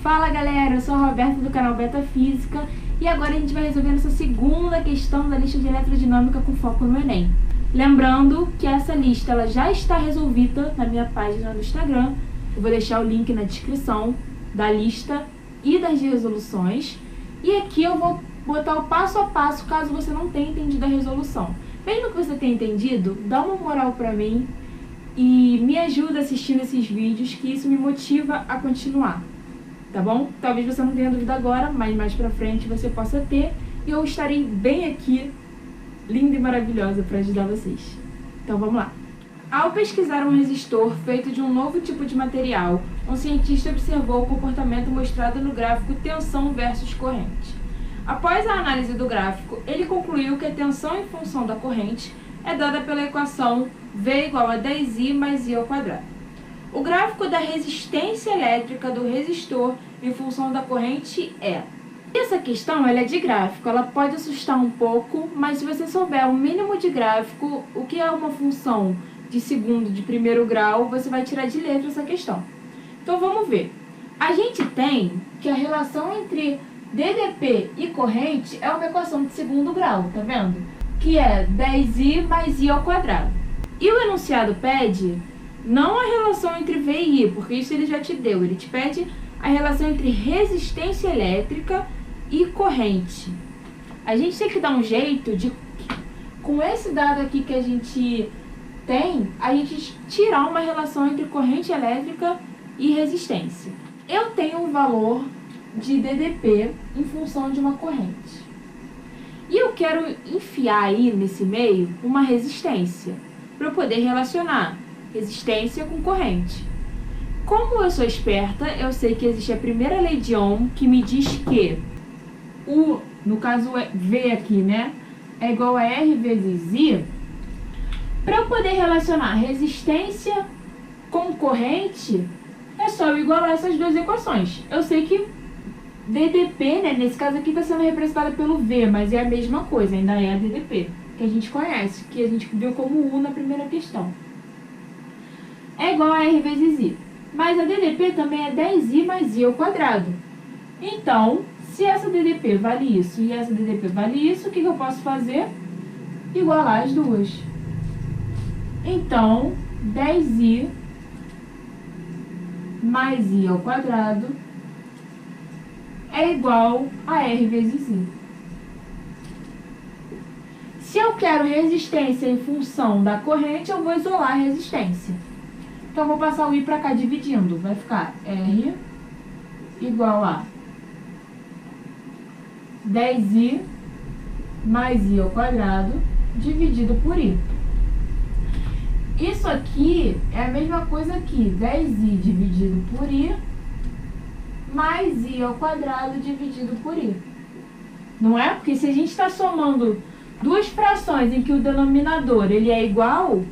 Fala galera, eu sou a Roberta do canal Beta Física e agora a gente vai resolver essa segunda questão da lista de eletrodinâmica com foco no Enem. Lembrando que essa lista ela já está resolvida na minha página no Instagram. Eu vou deixar o link na descrição da lista e das resoluções. E aqui eu vou botar o passo a passo caso você não tenha entendido a resolução. Mesmo que você tenha entendido, dá uma moral pra mim e me ajuda assistindo esses vídeos, que isso me motiva a continuar. Tá bom? Talvez você não tenha dúvida agora, mas mais pra frente você possa ter. E eu estarei bem aqui, linda e maravilhosa, para ajudar vocês. Então vamos lá. Ao pesquisar um resistor feito de um novo tipo de material, um cientista observou o comportamento mostrado no gráfico tensão versus corrente. Após a análise do gráfico, ele concluiu que a tensão em função da corrente é dada pela equação V igual a 10I mais I ao quadrado. O gráfico da resistência elétrica do resistor em função da corrente é... Essa questão ela é de gráfico, ela pode assustar um pouco, mas se você souber o mínimo de gráfico, o que é uma função de segundo de primeiro grau, você vai tirar de letra essa questão. Então vamos ver. A gente tem que a relação entre DDP e corrente é uma equação de segundo grau, tá vendo? Que é 10I mais I ao quadrado. E o enunciado pede não a relação entre V e I, porque isso ele já te deu. Ele te pede a relação entre resistência elétrica e corrente. A gente tem que dar um jeito de, com esse dado aqui que a gente tem, a gente tirar uma relação entre corrente elétrica e resistência. Eu tenho um valor de DDP em função de uma corrente. E eu quero enfiar aí nesse meio uma resistência, para eu poder relacionar resistência com corrente. Como eu sou esperta, eu sei que existe a primeira lei de Ohm, que me diz que no caso V aqui, né, é igual a R vezes I. Para eu poder relacionar resistência com corrente, é só eu igualar essas duas equações. Eu sei que DDP, né, nesse caso aqui está sendo representada pelo V, mas é a mesma coisa, ainda é a DDP, que a gente conhece, que a gente viu como U na primeira questão. É igual a R vezes I. Mas a DDP também é 10I mais I ao quadrado. Então, se essa DDP vale isso e essa DDP vale isso, o que eu posso fazer? Igualar as duas. Então, 10I mais I ao quadrado é igual a R vezes I. Se eu quero resistência em função da corrente, eu vou isolar a resistência. Então, eu vou passar o I para cá dividindo. Vai ficar R igual a 10I mais I ao quadrado dividido por I. Isso aqui é a mesma coisa aqui. 10I dividido por I mais I ao quadrado dividido por I. Não é? Porque se a gente está somando duas frações em que o denominador ele é igual,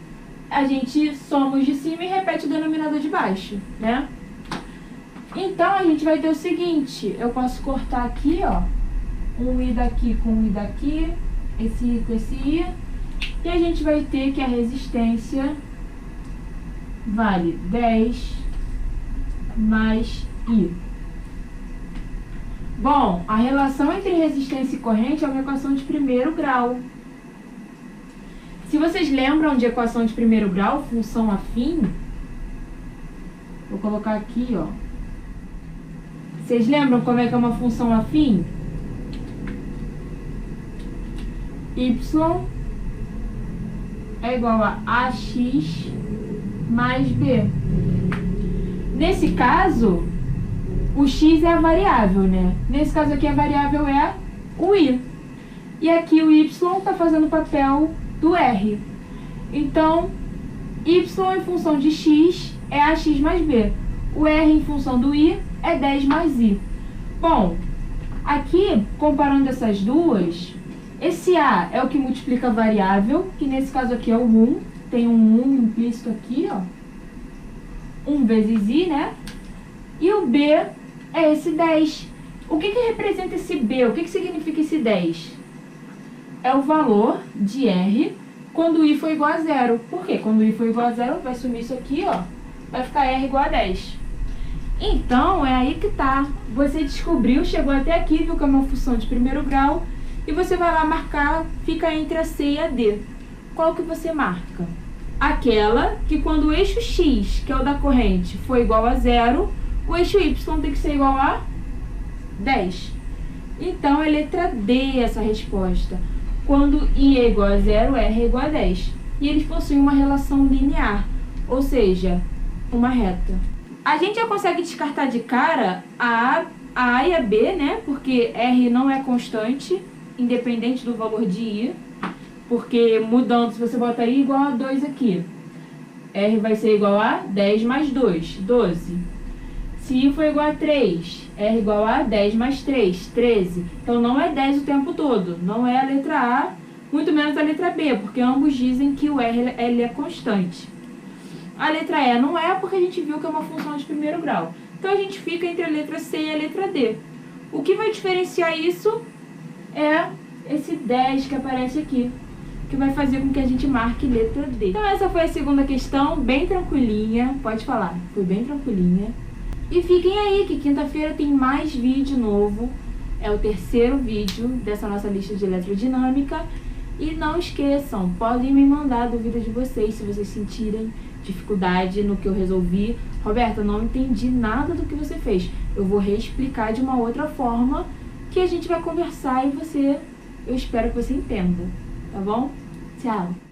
a gente soma os de cima e repete o denominador de baixo, né? Então, a gente vai ter o seguinte, eu posso cortar aqui, ó, um I daqui com um I daqui, esse I com esse I, e a gente vai ter que a resistência vale 10 mais I. Bom, a relação entre resistência e corrente é uma equação de primeiro grau. Se vocês lembram de equação de primeiro grau, função afim, vou colocar aqui, ó. Vocês lembram como é que é uma função afim? Y é igual a AX mais B. Nesse caso, o X é a variável, né? Nesse caso aqui a variável é o I. E aqui o Y está fazendo o papel do R. Então, Y em função de X é AX mais B. O R em função do I é 10 mais I. Bom, aqui, comparando essas duas, esse A é o que multiplica a variável, que nesse caso aqui é o 1. Tem um 1 implícito aqui, ó. 1 vezes I, né? E o B é esse 10. O que representa esse B? O que significa esse 10? É o valor de R quando I for igual a zero. Por quê? Quando I for igual a zero, vai sumir isso aqui, ó. Vai ficar R igual a 10. Então, é aí que tá. Você descobriu, chegou até aqui, viu que é uma função de primeiro grau, e você vai lá marcar, fica entre a C e a D. Qual que você marca? Aquela que quando o eixo X, que é o da corrente, for igual a 0, o eixo Y tem que ser igual a 10. Então, é letra D essa resposta. Quando I é igual a 0, R é igual a 10. E eles possuem uma relação linear, ou seja, uma reta. A gente já consegue descartar de cara a A e a B, né? Porque R não é constante, independente do valor de I. Porque mudando, se você botar I igual a 2 aqui, R vai ser igual a 10 mais 2, 12. Se I for igual a 3, R igual a 10 mais 3, 13. Então não é 10 o tempo todo, não é a letra A, muito menos a letra B, porque ambos dizem que o R ele é constante. A letra E não é, porque a gente viu que é uma função de primeiro grau. Então a gente fica entre a letra C e a letra D. O que vai diferenciar isso é esse 10 que aparece aqui, que vai fazer com que a gente marque letra D. Então essa foi a segunda questão, bem tranquilinha, pode falar, foi bem tranquilinha. E fiquem aí que quinta-feira tem mais vídeo novo, é o terceiro vídeo dessa nossa lista de eletrodinâmica. E não esqueçam, podem me mandar a dúvida de vocês, se vocês sentirem dificuldade no que eu resolvi. Roberta, não entendi nada do que você fez. Eu vou reexplicar de uma outra forma que a gente vai conversar e eu espero que você entenda, tá bom? Tchau!